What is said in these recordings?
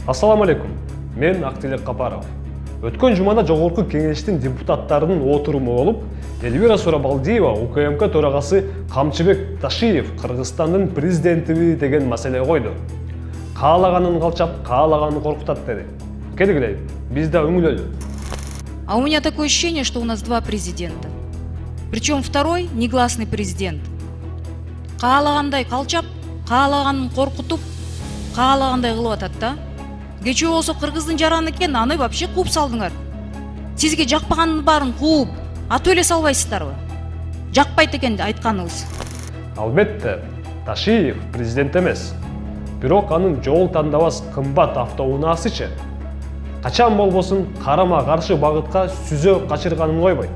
Ассаламу алейкум. Мен Актилек Капаров. Өткөн жумада жогорку кеңештин депутаттарынын отуруму болуп, Эльвира Сурабалдиева УКМК төрагасы Камчыбек Ташиев Кыргызстандын президенти деген маселе койду. Каалаганын калчап, каалаганын коркутат деди. Келгиле, биз да өңүлөлү. А у меня такое ощущение, что у нас два президента. Причем второй негласный президент. Каалагандай калчап, каалаганын коркутуп, каалагандай кылып атат да. Кечээ болсо Кыргыздын жараны экен, аны вообще кууп салдыңар. Сизге жакпаганын баарын кууп, атып эле салбайсыздарбы? Жакпайт экен айтканыңыз. Албетте, Ташиев президент эмес. Бирок анын жол тандабас кымбат автоунаасычы качан болбосун карама каршы багытка сүзө качырганын койбойт.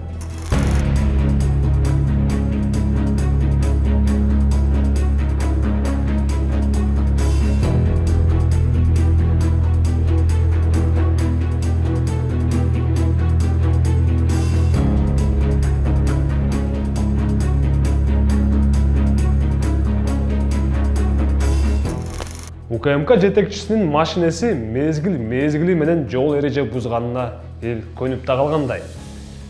УКМК жетекчисинин машинеси мезгили менен жол эреже бузганына эл көнүп да калгандай.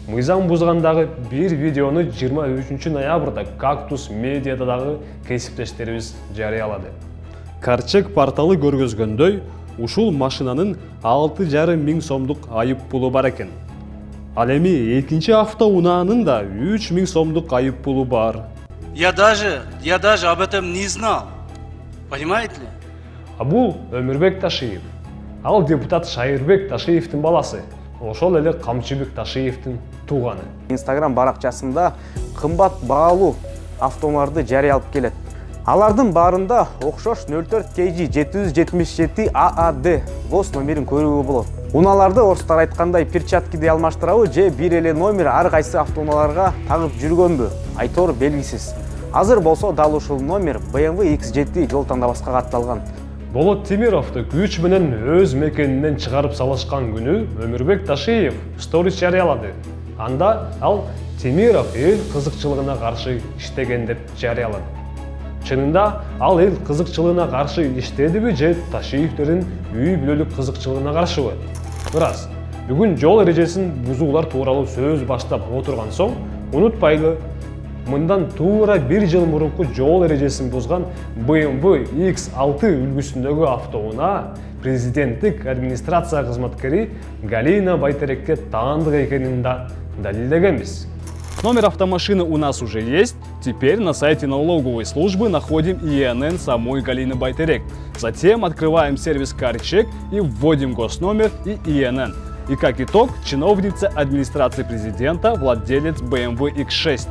Мыйзам бузгандагы бир видеону 23 ноябрда Кактус медиада дагы кесиптештерибиз жарыялады. Карчек порталы көргөзгөндөй, ушул машинанын 6,5 миң сомдук айып пулу бар экен. Ал эми экинчи автоунаанын да 3 миң сомдук айып пулу бар. Я даже об этом не знал. Понимаете ли? А бул Өмүрбек Ташиев. Ал депутат Шайырбек Ташиевдин баласы. Ошол эле Камчыбек Ташиевдин тууганы. Instagram баракчасында кымбат баалуу автомобилдерди жарыялап келет. Алардын баарында окшош 04 KG 777 AAD гос номерин көрүүгө болот. Унааларды орустар айткандай перчатки де алмаштырабы же бир эле номер ар кайсы автоунааларга тагып жүргөнбү? Айтор белгисиз. Азыр болсо дал ушул номер BMW X7 жол тандабаска катталган. Болот Темировду күч менен өз мекенинен чыгарып салышкан күнү Өмүрбек Ташиев сторис жарыялады. Анда ал Темиров эл кызыкчылыгына каршы иштеген деп жарыялады. Чынында ал эл кызыкчылыгына каршы иштедиби же Ташиевдердин үй бүлөлүк кызыкчылыгына каршыбы? Ырас, бүгүн жол эрежесин бузуулар тууралуу сөз баштап отурган соң, унутпайлы, мындан туура бир жыл мурунку жол эрежесин бузган BMW X6 үлгүсүндөгү автоунаа президенттик администрация кызматкери Галина Байтерекке таандык экенин да далилдегенбиз. Номер автомашины у нас уже есть. Теперь на сайте налоговой службы находим ИНН самой Галины Байтерек. Затем открываем сервис Карчек и вводим госномер и ИНН. И как итог, чиновница администрации президента, владелец BMW X6.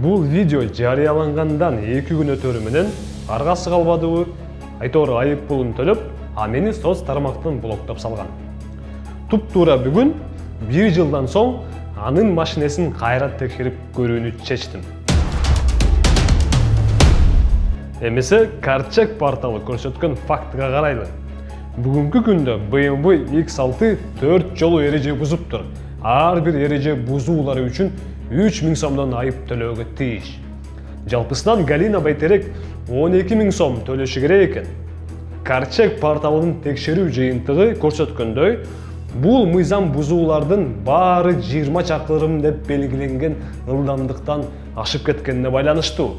Бул видео жарыялангандан 2 күн өтөрү менен аргасы калбадыбы, Айтор айып пулун төлөп, а мени соц тармактан блоктоп салган. Туп-туура бүгүн 1 жылдан соң анын машинесин кайра текшерип көрүүнү чечтим. Эмесе Карчек порталы көрсөткөн фактыга карайлы. Бүгүнкү күндө BMW X6 4 жолу эреже бузуптур. Ар бир эреже бузуулары үчүн 3 миң сомдон айып төлөөгө тийиш. Жалпысынан Галина Байтерек 12 миң сом төлөшү керек экен. Карчек порталынын текшерүү жыйынтыгы көрсөткөндөй, бул мыйзам бузуулардын баары 20 чакырым деп белгиленген ылдамдыктан ашып кеткенине байланыштуу.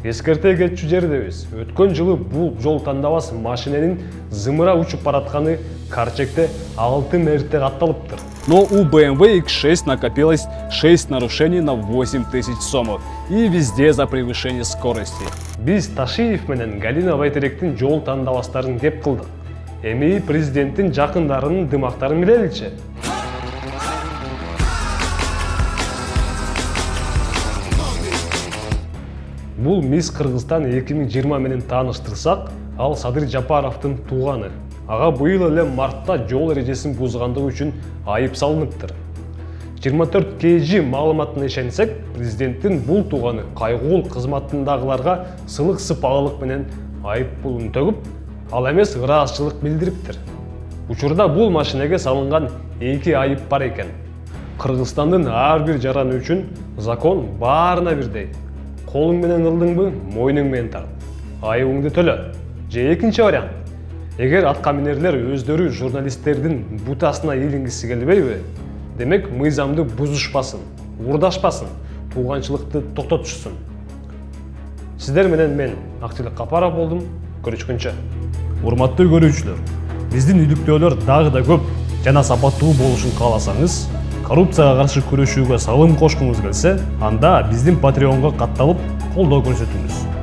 Эскерте кетчү жердебиз. Өткөн жылы бул жол тандабас машиненин зымыра учуп баратканы Карчекте 6 мерте катталыптыр. Но у BMW X6 накопилось 6 нарушений на 8000 сомов. И везде за превышение скорости. Биз Ташиев менен Галина Байтеректин жол тандабастарын кеп кылдык. Эми президенттин жакындарынын дымактарын билеличи. Бул Мисс Кыргызстан 2020 менен тааныштырсак, ал Садыр Жапаровдун тууганы. Ага быйыл эле мартта жол эрежесин бузгандыгы үчүн айып салыныптыр. 24 KG маалыматына ишенсек, президенттин бул тууганы кайгуул кызматындагыларга сылык сыпаалык менен айып пулун төгүп, ал эмес ыраазычылык билдириптир. Учурда бул машинеге салынган 2 айып бар экен. Кыргызстандын ар бир жараны үчүн закон баарына бирдей. Колуң менен ылдыңбы, мойнуң менен тарт. Айыбыңды төлө. Же экинчи вариант. Эгер аткаминерлер өздөрү журналисттердин бутасына илингиси келбейби, демек мыйзамды бузушпасын, уурдашпасын, тууганчылыкты токтотушсын. Сиздер менен мен Актилек Капаров болдум. Көрүшкөнчө. Урматтуу көрүүчүлөр, биздин иликтөөлөр дагы да көп жана сапаттуу болушун кааласаңыз, коррупцияга каршы күрөшүүгө салым кошкуңуз келсе, анда биздин Patreon'га катталып колдоо көрсөтүңүз.